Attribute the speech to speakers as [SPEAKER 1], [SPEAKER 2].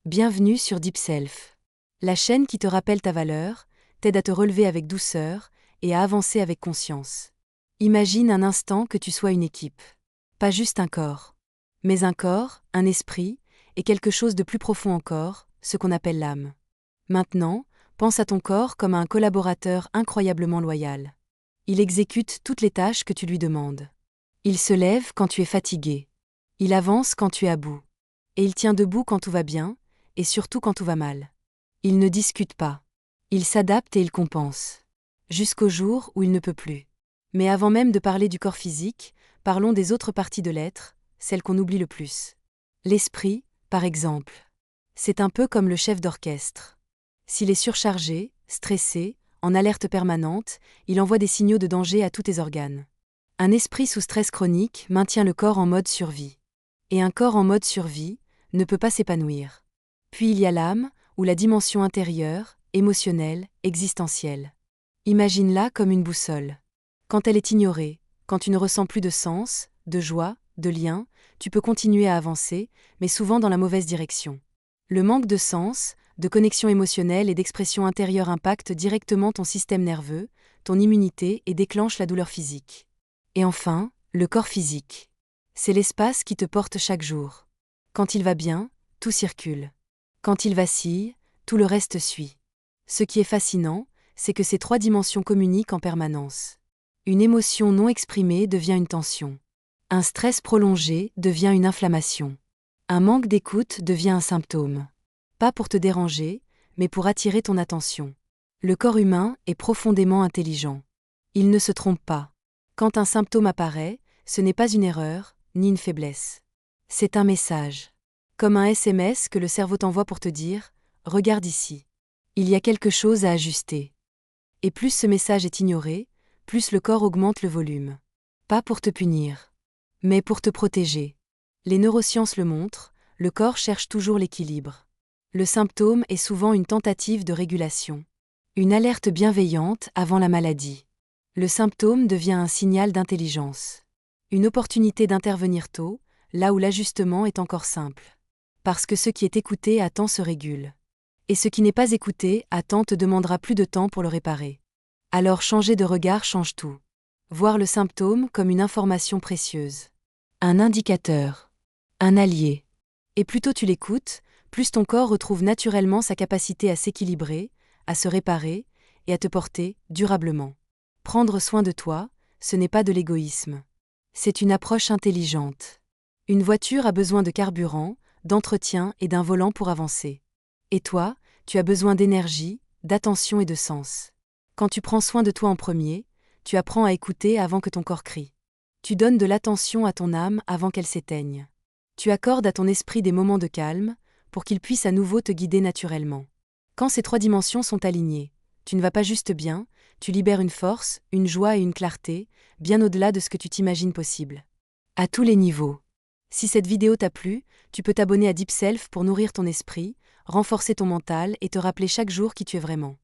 [SPEAKER 1] Bienvenue sur Deep Self. La chaîne qui te rappelle ta valeur, t'aide à te relever avec douceur et à avancer avec conscience. Imagine un instant que tu sois une équipe. Pas juste un corps. Mais un corps, un esprit, et quelque chose de plus profond encore, ce qu'on appelle l'âme. Maintenant, pense à ton corps comme à un collaborateur incroyablement loyal. Il exécute toutes les tâches que tu lui demandes. Il se lève quand tu es fatigué. Il avance quand tu es à bout. Et il tient debout quand tout va bien, et surtout quand tout va mal. Il ne discute pas. Il s'adapte et il compense. Jusqu'au jour où il ne peut plus. Mais avant même de parler du corps physique, parlons des autres parties de l'être, celles qu'on oublie le plus. L'esprit, par exemple. C'est un peu comme le chef d'orchestre. S'il est surchargé, stressé, en alerte permanente, il envoie des signaux de danger à tous tes organes. Un esprit sous stress chronique maintient le corps en mode survie. Et un corps en mode survie ne peut pas s'épanouir. Puis il y a l'âme, ou la dimension intérieure, émotionnelle, existentielle. Imagine-la comme une boussole. Quand elle est ignorée, quand tu ne ressens plus de sens, de joie, de lien, tu peux continuer à avancer, mais souvent dans la mauvaise direction. Le manque de sens, de connexion émotionnelle et d'expression intérieure impacte directement ton système nerveux, ton immunité et déclenche la douleur physique. Et enfin, le corps physique. C'est l'espace qui te porte chaque jour. Quand il va bien, tout circule. Quand il vacille, tout le reste suit. Ce qui est fascinant, c'est que ces trois dimensions communiquent en permanence. Une émotion non exprimée devient une tension. Un stress prolongé devient une inflammation. Un manque d'écoute devient un symptôme. Pas pour te déranger, mais pour attirer ton attention. Le corps humain est profondément intelligent. Il ne se trompe pas. Quand un symptôme apparaît, ce n'est pas une erreur, ni une faiblesse. C'est un message. Comme un SMS que le cerveau t'envoie pour te dire « Regarde ici. Il y a quelque chose à ajuster ». Et plus ce message est ignoré, plus le corps augmente le volume. Pas pour te punir, mais pour te protéger. Les neurosciences le montrent, le corps cherche toujours l'équilibre. Le symptôme est souvent une tentative de régulation. Une alerte bienveillante avant la maladie. Le symptôme devient un signal d'intelligence. Une opportunité d'intervenir tôt, là où l'ajustement est encore simple. Parce que ce qui est écouté à temps se régule. Et ce qui n'est pas écouté à temps te demandera plus de temps pour le réparer. Alors changer de regard change tout. Voir le symptôme comme une information précieuse. Un indicateur. Un allié. Et plus tôt tu l'écoutes, plus ton corps retrouve naturellement sa capacité à s'équilibrer, à se réparer et à te porter durablement. Prendre soin de toi, ce n'est pas de l'égoïsme. C'est une approche intelligente. Une voiture a besoin de carburant, d'entretien et d'un volant pour avancer. Et toi, tu as besoin d'énergie, d'attention et de sens. Quand tu prends soin de toi en premier, tu apprends à écouter avant que ton corps crie. Tu donnes de l'attention à ton âme avant qu'elle s'éteigne. Tu accordes à ton esprit des moments de calme, pour qu'il puisse à nouveau te guider naturellement. Quand ces trois dimensions sont alignées, tu ne vas pas juste bien, tu libères une force, une joie et une clarté, bien au-delà de ce que tu t'imagines possible. À tous les niveaux. Si cette vidéo t'a plu, tu peux t'abonner à Deep Self pour nourrir ton esprit, renforcer ton mental et te rappeler chaque jour qui tu es vraiment.